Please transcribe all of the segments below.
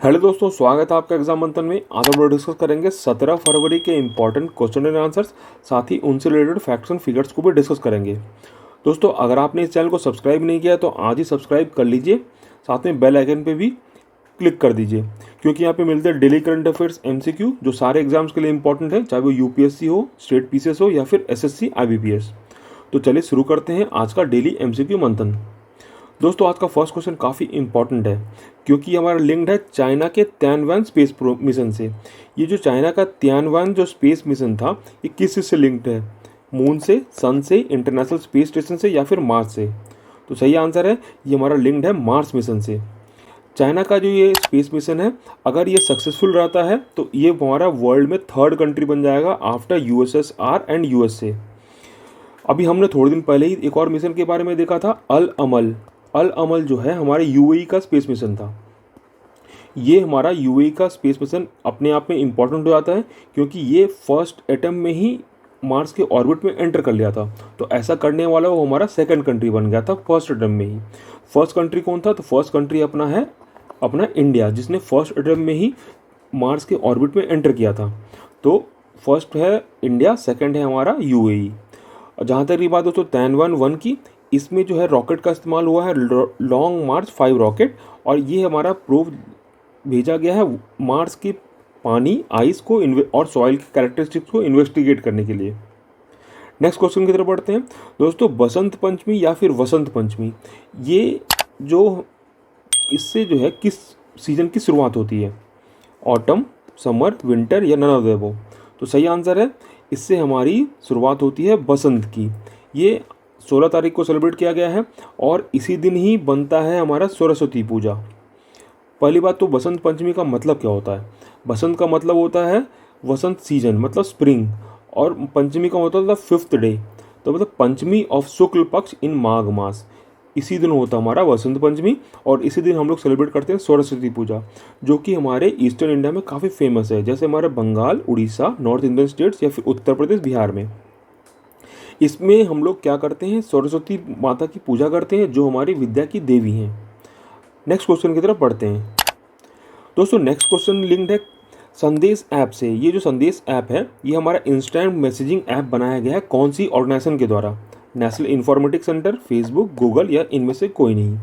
Hello दोस्तों, स्वागत है आपका एग्जाम मंथन में। आज हम लोग डिस्कस करेंगे 17 फरवरी के इंपॉर्टेंट क्वेश्चन एंड आंसर्स, साथ ही उनसे रिलेटेड फैक्ट्स एंड फिगर्स को भी डिस्कस करेंगे। दोस्तों, अगर आपने इस चैनल को सब्सक्राइब नहीं किया तो आज ही सब्सक्राइब कर लीजिए, साथ में बेल आइकन पे भी क्लिक कर दीजिए, क्योंकि यहाँ पे मिलते हैं डेली करंट अफेयर्स MCQ जो सारे एग्जाम्स के लिए इंपॉर्टेंट है, चाहे वो UPSC हो, स्टेट PCS हो या फिर SSC IBPS। तो चलिए शुरू करते हैं आज का डेली MCQ मंथन। दोस्तों, आज का फर्स्ट क्वेश्चन काफ़ी इंपॉर्टेंट है, क्योंकि हमारा लिंक्ड है चाइना के तियानवान स्पेस मिशन से। ये जो चाइना का तियानवान जो स्पेस मिशन था, ये किस से लिंक्ड है? मून से, सन से, इंटरनेशनल स्पेस स्टेशन से या फिर मार्स से? तो सही आंसर है, ये हमारा लिंक्ड है मार्स मिशन से। चाइना का जो ये स्पेस मिशन है, अगर ये सक्सेसफुल रहता है तो ये हमारा वर्ल्ड में थर्ड कंट्री बन जाएगा आफ्टर USSR एंड USA। अभी हमने थोड़े दिन पहले ही एक और मिशन के बारे में देखा था, अल अमल जो है हमारे UAE का स्पेस मिशन था। ये हमारा UAE का स्पेस मिशन अपने आप में इम्पॉर्टेंट हो जाता है, क्योंकि ये फर्स्ट अटेम्प्ट में ही मार्स के ऑर्बिट में एंटर कर लिया था। तो ऐसा करने वाला वो हमारा सेकंड कंट्री बन गया था फर्स्ट अटेम्प्ट में ही। फर्स्ट कंट्री कौन था? तो फर्स्ट कंट्री अपना इंडिया, जिसने फर्स्ट अटेम्प्ट में ही मार्स के ऑर्बिट में एंटर किया था। तो फर्स्ट है इंडिया, सेकंड है हमारा UAE। जहाँ तक रही बात दोस्तों तियानवान-1 की, इसमें जो है रॉकेट का इस्तेमाल हुआ है, लॉन्ग मार्च 5 रॉकेट, और ये हमारा प्रूव भेजा गया है मार्स के पानी, आइस को और सॉइल की कैरेक्टरिस्टिक्स को इन्वेस्टिगेट करने के लिए। नेक्स्ट क्वेश्चन की तरफ बढ़ते हैं। दोस्तों, बसंत पंचमी या फिर वसंत पंचमी, ये जो इससे जो है किस सीजन की शुरुआत होती है? ऑटम, समर, विंटर या नन ऑफ द अबव? तो सही आंसर है, इससे हमारी शुरुआत होती है बसंत की। ये 16 तारीख को सेलिब्रेट किया गया है और इसी दिन ही बनता है हमारा सरस्वती पूजा। पहली बात तो बसंत पंचमी का मतलब क्या होता है? बसंत का मतलब होता है वसंत सीजन, मतलब स्प्रिंग, और पंचमी का मतलब होता है 5th डे। तो मतलब पंचमी ऑफ शुक्ल पक्ष इन माघ मास, इसी दिन होता है हमारा वसंत पंचमी, और इसी दिन हम लोग सेलिब्रेट करते हैं सरस्वती पूजा, जो कि हमारे ईस्टर्न इंडिया में काफ़ी फेमस है, जैसे हमारे Bengal, Orissa, north Indian states या फिर उत्तर प्रदेश, बिहार में। इसमें हम लोग क्या करते हैं? सरस्वती माता की पूजा करते हैं, जो हमारी विद्या की देवी हैं। नेक्स्ट क्वेश्चन की तरफ बढ़ते हैं। दोस्तों, नेक्स्ट क्वेश्चन लिंक्ड है संदेश ऐप से। ये जो संदेश ऐप है, ये हमारा इंस्टेंट मैसेजिंग ऐप बनाया गया है कौन सी ऑर्गेनाइजेशन के द्वारा? National informatics centre, Facebook, Google या इनमें से कोई नहीं?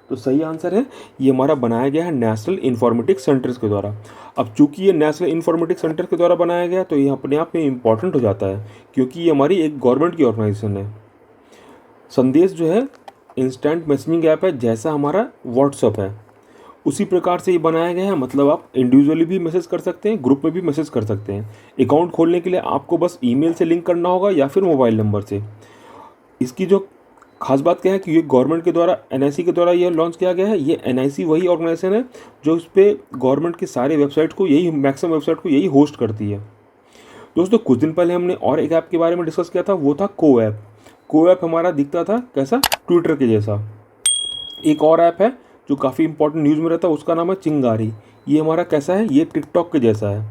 तो सही आंसर है, ये हमारा बनाया गया है नेशनल इन्फॉर्मेटिक्स सेंटर्स के द्वारा। अब चूंकि ये नेशनल इन्फॉर्मेटिक्स सेंटर के द्वारा बनाया गया, तो ये अपने आप में इम्पॉर्टेंट हो जाता है, क्योंकि ये हमारी एक गवर्नमेंट की ऑर्गेनाइजेशन है। संदेश जो है इंस्टेंट मैसेजिंग ऐप है, जैसा हमारा व्हाट्सअप है उसी प्रकार से ये बनाया गया है। मतलब आप इंडिविजुअली भी मैसेज कर सकते हैं, ग्रुप में भी मैसेज कर सकते हैं। अकाउंट खोलने के लिए आपको बस ईमेल से लिंक करना होगा या फिर मोबाइल नंबर से। इसकी जो खास बात क्या है कि ये गवर्नमेंट के द्वारा, NIC के द्वारा ये लॉन्च किया गया है। ये NIC वही ऑर्गेनाइजेशन है जो इस पर गवर्नमेंट के सारे वेबसाइट को, यही मैक्सिमम वेबसाइट को यही होस्ट करती है। दोस्तों, कुछ दिन पहले हमने और एक ऐप के बारे में डिस्कस किया था, वो था को ऐप। को ऐप हमारा दिखता था कैसा? ट्विटर के जैसा। एक और ऐप है जो काफ़ी इंपॉर्टेंट न्यूज़ में रहता है, उसका नाम है चिंगारी। ये हमारा कैसा है? ये टिकटॉक के जैसा है।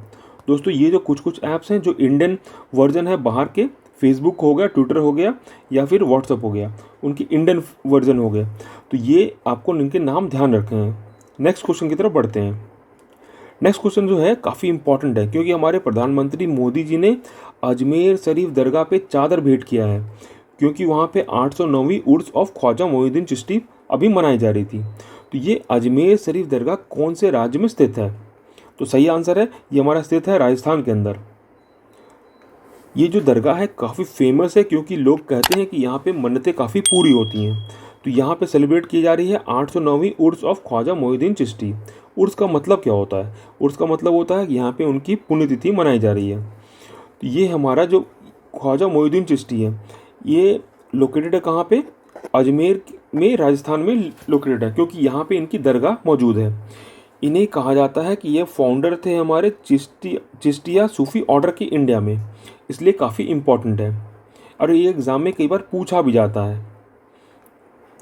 दोस्तों, ये जो कुछ कुछ ऐप्स हैं जो इंडियन वर्जन है बाहर के, फेसबुक हो गया, ट्विटर हो गया या फिर व्हाट्सअप हो गया, उनकी इंडियन वर्जन हो गया। तो ये आपको इनके नाम ध्यान रखने हैं। नेक्स्ट क्वेश्चन की तरफ बढ़ते हैं। नेक्स्ट क्वेश्चन जो है काफ़ी इंपॉर्टेंट है, क्योंकि हमारे प्रधानमंत्री मोदी जी ने अजमेर शरीफ दरगाह पे चादर भेंट किया है, क्योंकि वहाँ पे 809वीं उर्स ऑफ ख्वाजा मोइनुद्दीन चिश्ती अभी मनाई जा रही थी। तो ये अजमेर शरीफ दरगाह कौन से राज्य में स्थित है? तो सही आंसर है, ये हमारा स्थित है राजस्थान के अंदर। ये जो दरगाह है काफ़ी फेमस है, क्योंकि लोग कहते हैं कि यहाँ पे मन्नतें काफ़ी पूरी होती हैं। तो यहाँ पे सेलिब्रेट की जा रही है 809वीं उर्स ऑफ ख्वाजा मोइनुद्दीन चिश्ती। उर्स का मतलब क्या होता है? उर्स का मतलब होता है कि यहाँ पे उनकी पुण्यतिथि मनाई जा रही है। तो ये हमारा जो ख्वाजा मोइनुद्दीन चिश्ती है, ये लोकेटेड है कहाँ पे? अजमेर में, राजस्थान में लोकेटेड है, क्योंकि यहाँ पे इनकी दरगाह मौजूद है। इन्हें कहा जाता है कि ये फाउंडर थे हमारे चिश्तिया सूफी ऑर्डर के इंडिया में, इसलिए काफ़ी इम्पोर्टेंट है और ये एग्ज़ाम में कई बार पूछा भी जाता है।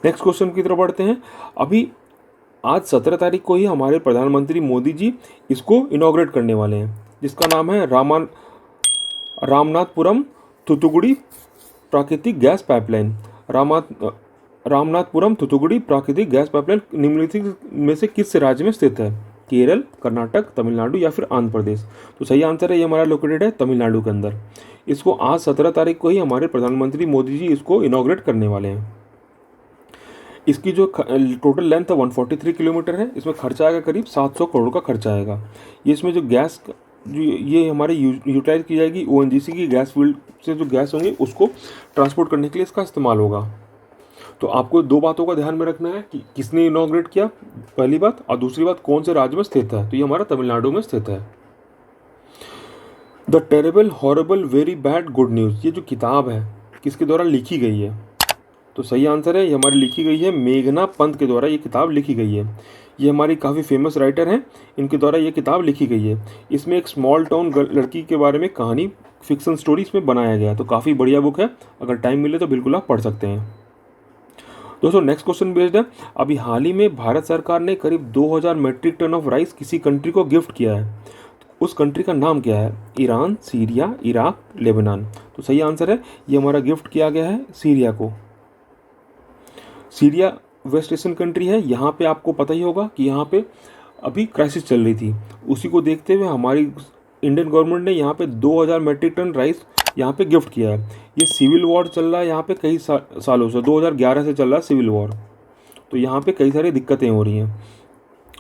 नेक्स्ट क्वेश्चन की तरफ बढ़ते हैं। अभी आज 17 तारीख को ही हमारे प्रधानमंत्री मोदी जी इसको इनॉग्रेट करने वाले हैं, जिसका नाम है रामनाथपुरम थूथुकुडी प्राकृतिक गैस पाइपलाइन। रामनाथपुरम थूथुकुडी प्राकृतिक गैस पाइपलाइन निम्नलिखित में से किस राज्य में स्थित है? केरल, कर्नाटक, तमिलनाडु या फिर आंध्र प्रदेश? तो सही आंसर है ये हमारा लोकेटेड है तमिलनाडु के अंदर। इसको आज 17 तारीख को ही हमारे प्रधानमंत्री मोदी जी इसको इनॉग्रेट करने वाले हैं। इसकी जो टोटल लेंथ है 143 किलोमीटर है। इसमें खर्चा आएगा करीब 700 करोड़ का खर्चा आएगा। ये इसमें जो गैस जो ये हमारे यूटिलाइज की जाएगी ओएनजीसी की गैस फील्ड से जो गैस होंगे उसको ट्रांसपोर्ट करने के लिए इसका इस्तेमाल होगा। तो आपको दो बातों का ध्यान में रखना है कि किसने इनॉग्रेट किया, पहली बात, और दूसरी बात कौन से राज्य में स्थित है। तो ये हमारा तमिलनाडु में स्थित है। The terrible horrible very bad good news, ये जो किताब है किसके द्वारा लिखी गई है? तो सही आंसर है ये हमारी लिखी गई है मेघना पंत के द्वारा ये किताब लिखी गई है। ये हमारी काफ़ी फेमस राइटर हैं, इनके द्वारा ये किताब लिखी गई है। इसमें एक स्मॉल टाउन लड़की के बारे में कहानी फिक्शन स्टोरी इसमें बनाया गया है। तो काफ़ी बढ़िया बुक है, अगर टाइम मिले तो बिल्कुल आप पढ़ सकते हैं। दोस्तों नेक्स्ट क्वेश्चन बेस्ड है। अभी हाल ही में भारत सरकार ने करीब 2000 मीट्रिक टन ऑफ राइस किसी कंट्री को गिफ्ट किया है। उस कंट्री का नाम क्या है? Iran, Syria, Iraq, Lebanon? तो सही आंसर है ये हमारा गिफ्ट किया गया है सीरिया को। सीरिया वेस्ट एशियन कंट्री है। यहाँ पे आपको पता ही होगा कि यहाँ पे अभी क्राइसिस चल रही थी, उसी को देखते हुए हमारी इंडियन गवर्नमेंट ने यहाँ पे 2000 मीट्रिक टन राइस यहाँ पे गिफ्ट किया है। ये सिविल वॉर चल रहा है यहाँ पे कई सालों से, 2011 से चल रहा है सिविल वॉर। तो यहाँ पे कई सारी दिक्कतें हो रही हैं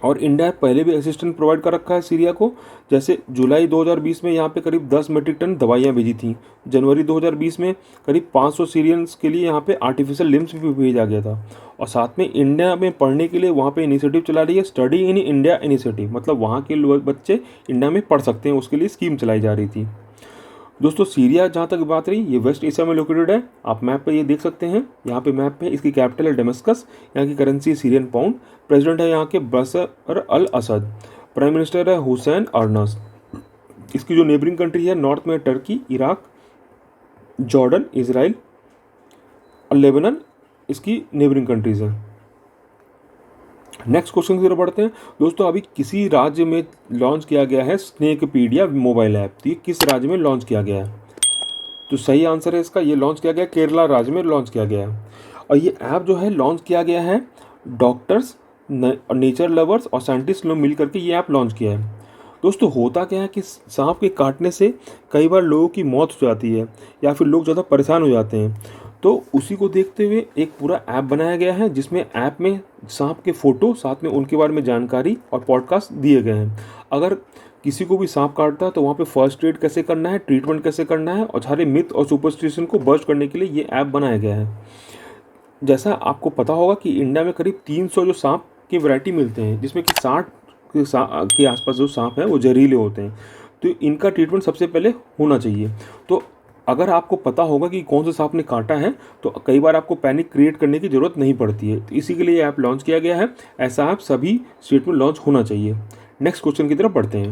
और इंडिया पहले भी असिस्टेंस प्रोवाइड कर रखा है सीरिया को। जैसे जुलाई 2020 में यहाँ पे करीब 10 मीट्रिक टन दवाइयाँ भेजी थी। जनवरी 2020 में करीब 500 सीरियंस के लिए यहाँ पे आर्टिफिशियल लिम्स भी भेजा गया था। और साथ में इंडिया में पढ़ने के लिए वहाँ पे इनिशिएटिव चला रही है, स्टडी इन इंडिया इनिशिएटिव, मतलब वहाँ के बच्चे इंडिया में पढ़ सकते हैं, उसके लिए स्कीम चलाई जा रही थी। दोस्तों सीरिया जहाँ तक बात रही, ये वेस्ट एशिया में लोकेटेड है। आप मैप पे ये देख सकते हैं, यहाँ पे मैप पे इसकी कैपिटल है डेमस्कस, यहाँ की करेंसी है सीरियन पाउंड, प्रेसिडेंट है यहाँ के बशर अल असद, प्राइम मिनिस्टर है हुसैन अर्नस। इसकी जो नेबरिंग कंट्री है नॉर्थ में टर्की, इराक, जॉर्डन, इसराइल और लेबनान इसकी नेबरिंग कंट्रीज हैं। नेक्स्ट क्वेश्चन की तरफ बढ़ते हैं। दोस्तों अभी किसी राज्य में लॉन्च किया गया है स्नेकपीडिया मोबाइल ऐप। तो ये किस राज्य में लॉन्च किया गया है? तो सही आंसर है इसका, ये लॉन्च किया गया केरला राज्य में लॉन्च किया गया है। और ये ऐप जो है लॉन्च किया गया है डॉक्टर्स, नेचर लवर्स और साइंटिस्ट लोग मिल करके ये ऐप लॉन्च किया है। दोस्तों होता क्या है कि सांप के काटने से कई बार लोगों की मौत हो जाती है या फिर लोग ज़्यादा परेशान हो जाते हैं। तो उसी को देखते हुए एक पूरा ऐप बनाया गया है जिसमें ऐप में सांप के फ़ोटो, साथ में उनके बारे में जानकारी और पॉडकास्ट दिए गए हैं। अगर किसी को भी सांप काटता है तो वहाँ पे फर्स्ट एड कैसे करना है, ट्रीटमेंट कैसे करना है और सारे मिथ और सुपरस्टिशन को बर्स्ट करने के लिए ये ऐप बनाया गया है। जैसा आपको पता होगा कि इंडिया में करीब 300 जो सांप की वैरायटी मिलते हैं, जिसमें कि 60 के आसपास जो सांप हैं वो जहरीले होते हैं। तो इनका ट्रीटमेंट सबसे पहले होना चाहिए। तो अगर आपको पता होगा कि कौन सा सांप ने काटा है तो कई बार आपको पैनिक क्रिएट करने की ज़रूरत नहीं पड़ती है। तो इसी के लिए ऐप लॉन्च किया गया है। ऐसा ऐप सभी स्टेट में लॉन्च होना चाहिए। नेक्स्ट क्वेश्चन की तरफ बढ़ते हैं।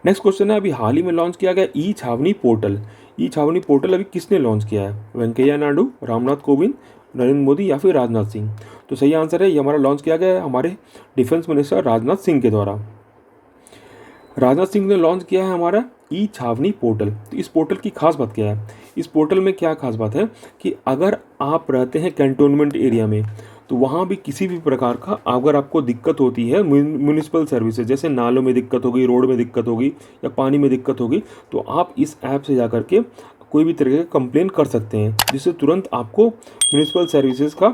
नेक्स्ट क्वेश्चन है, अभी हाल ही में लॉन्च किया गया ई छावनी पोर्टल। ई छावनी पोर्टल अभी किसने लॉन्च किया है? वेंकैया नायडू, रामनाथ कोविंद, नरेंद्र मोदी या फिर राजनाथ सिंह? तो सही आंसर है ये हमारा लॉन्च किया गया है हमारे डिफेंस मिनिस्टर राजनाथ सिंह के द्वारा। राजनाथ सिंह ने लॉन्च किया है हमारा ई छावनी पोर्टल। तो इस पोर्टल की खास बात क्या है? इस पोर्टल में क्या खास बात है कि अगर आप रहते हैं कैंटोनमेंट एरिया में तो वहाँ भी किसी भी प्रकार का अगर आपको दिक्कत होती है म्यूनिसिपल सर्विसेज, जैसे नालों में दिक्कत होगी, रोड में दिक्कत होगी या पानी में दिक्कत होगी, तो आप इस ऐप से जा कर के कोई भी तरह का कंप्लेन कर सकते हैं, जिससे तुरंत आपको म्यूनिसिपल सर्विसेज का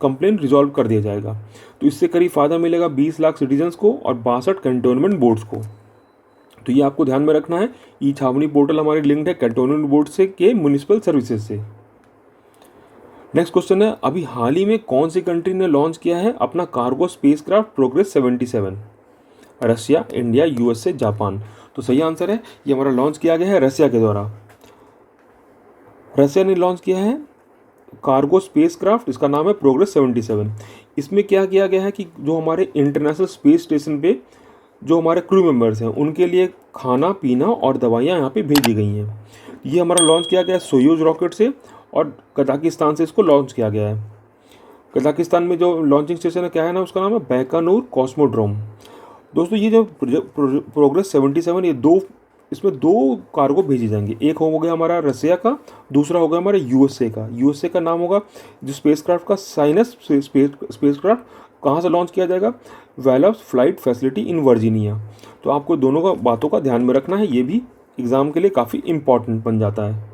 कंप्लेन रिजॉल्व कर दिया जाएगा। तो इससे करीब फ़ायदा मिलेगा 20 लाख सिटीजन्स को और 62 कैंटोनमेंट बोर्ड्स को। तो ये आपको ध्यान में रखना है। ई छावनी पोर्टल हमारी लिंक्ड है कैंटोनमेंट बोर्ड से के म्यूनिसिपल सर्विसेज से। नेक्स्ट क्वेश्चन है, अभी हाल ही में कौन सी कंट्री ने लॉन्च किया है अपना cargo spacecraft progress 77? Russia, India, USA, Japan? तो सही आंसर है ये हमारा लॉन्च किया गया है रशिया के द्वारा। रशिया ने लॉन्च किया है कार्गो स्पेसक्राफ्ट, इसका नाम है प्रोग्रेस 77। इसमें क्या किया गया है कि जो हमारे इंटरनेशनल स्पेस स्टेशन पे जो हमारे क्रू मेंबर्स हैं उनके लिए खाना पीना और दवाइयाँ यहाँ पे भेजी गई हैं। ये हमारा लॉन्च किया गया है सोयूज रॉकेट से और कजाकिस्तान से इसको लॉन्च किया गया है। कजाकिस्तान में जो लॉन्चिंग स्टेशन है क्या है ना, उसका नाम है बैकानूर कॉस्मोड्रोम। दोस्तों ये जो प्रोग्रेस 77 ये इसमें दो कार्गो भेजी जाएंगे। एक हो गया हमारा रसिया का, दूसरा हो गया हमारा यूएसए का। यूएसए का नाम होगा जो स्पेसक्राफ्ट का साइनस स्पेसक्राफ्ट कहाँ से लॉन्च किया जाएगा? वेलप्स फ्लाइट फैसिलिटी इन वर्जीनिया। तो आपको दोनों का बातों का ध्यान में रखना है, ये भी एग्ज़ाम के लिए काफ़ी इंपॉर्टेंट बन जाता है।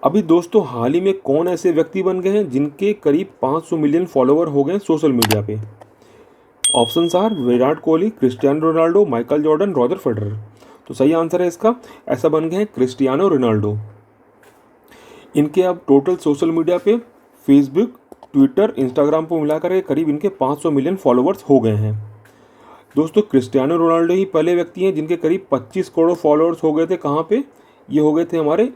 अभी दोस्तों हाल ही में कौन ऐसे व्यक्ति बन गए हैं जिनके करीब 500 मिलियन फॉलोवर हो गए हैं सोशल मीडिया पे? Options are Virat Kohli, Cristiano Ronaldo, Michael Jordan, Roger Federer. तो सही आंसर है इसका, ऐसा बन गए हैं क्रिस्टियानो रोनाल्डो। इनके अब टोटल सोशल मीडिया पे फेसबुक, ट्विटर, इंस्टाग्राम को मिलाकर के करीब इनके 500 मिलियन फॉलोवर्स हो गए हैं। दोस्तों क्रिस्टियानो रोनाल्डो ही पहले व्यक्ति हैं जिनके करीब 25 करोड़ फॉलोअर्स हो गए थे। कहाँ पे? ये हो गए थे हमारे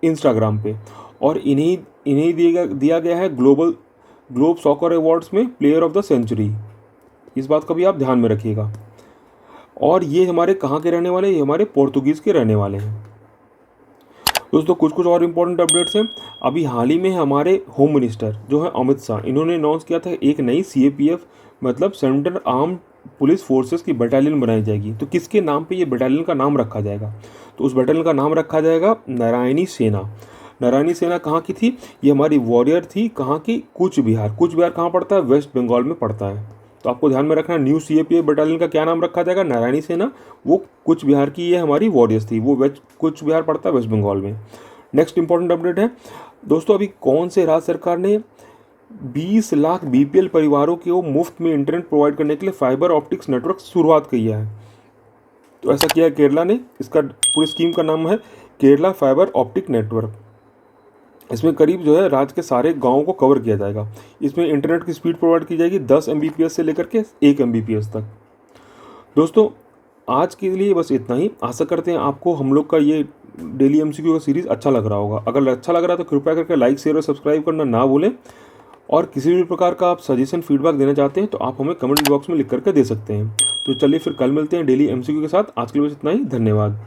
इंस्टाग्राम पे। और इन्हीं इन्हीं दिया गया है ग्लोब सॉकर अवार्ड्स में प्लेयर ऑफ द सेंचुरी। इस बात का भी आप ध्यान में रखिएगा। और ये हमारे कहाँ के रहने वाले? ये हमारे पोर्तुगीज़ के रहने वाले हैं। दोस्तों कुछ और इम्पोर्टेंट अपडेट्स हैं। अभी हाल ही में हमारे होम मिनिस्टर जो है अमित शाह, इन्होंने अनाउंस किया था एक नई CAPF मतलब सेंट्रल आर्म पुलिस फोर्सेस की बटालियन बनाई जाएगी। तो किसके नाम पे ये बटालियन का नाम रखा जाएगा? तो उस बटालियन का नाम रखा जाएगा नारायणी सेना। नारायणी सेना कहाँ की थी? ये हमारी वॉरियर थी। कहाँ की? कूच बिहार। कूच बिहार कहाँ पड़ता है? वेस्ट बंगाल में पड़ता है। तो आपको ध्यान में रखना, न्यू CAPF बटालियन का क्या नाम रखा जाएगा? नारायणी सेना। वो कूच बिहार की ये हमारी वॉरियर्स थी। वो कूच बिहार पड़ता है वेस्ट बंगाल में। नेक्स्ट इंपॉर्टेंट अपडेट है दोस्तों, अभी कौन से राज्य सरकार ने 20 लाख BPL परिवारों को मुफ्त में इंटरनेट प्रोवाइड करने के लिए फाइबर ऑप्टिक्स नेटवर्क शुरुआत की है? तो ऐसा किया है केरला ने। इसका पूरी स्कीम का नाम है केरला फाइबर ऑप्टिक नेटवर्क। इसमें करीब जो है राज्य के सारे गांवों को कवर किया जाएगा। इसमें इंटरनेट की स्पीड प्रोवाइड की जाएगी 10 Mbps से लेकर के 1 Mbps तक। दोस्तों आज के लिए बस इतना ही। आशा करते हैं आपको हम लोग का ये डेली MCQ का सीरीज़ अच्छा लग रहा होगा। अगर अच्छा लग रहा है तो कृपया करके लाइक, शेयर और सब्सक्राइब करना ना भूलें। और किसी भी प्रकार का आप सजेशन फीडबैक देना चाहते हैं तो आप हमें कमेंट बॉक्स में लिख करके दे सकते हैं। तो चलिए फिर कल मिलते हैं डेली MCQ के साथ। आज के लिए बस इतना ही। धन्यवाद।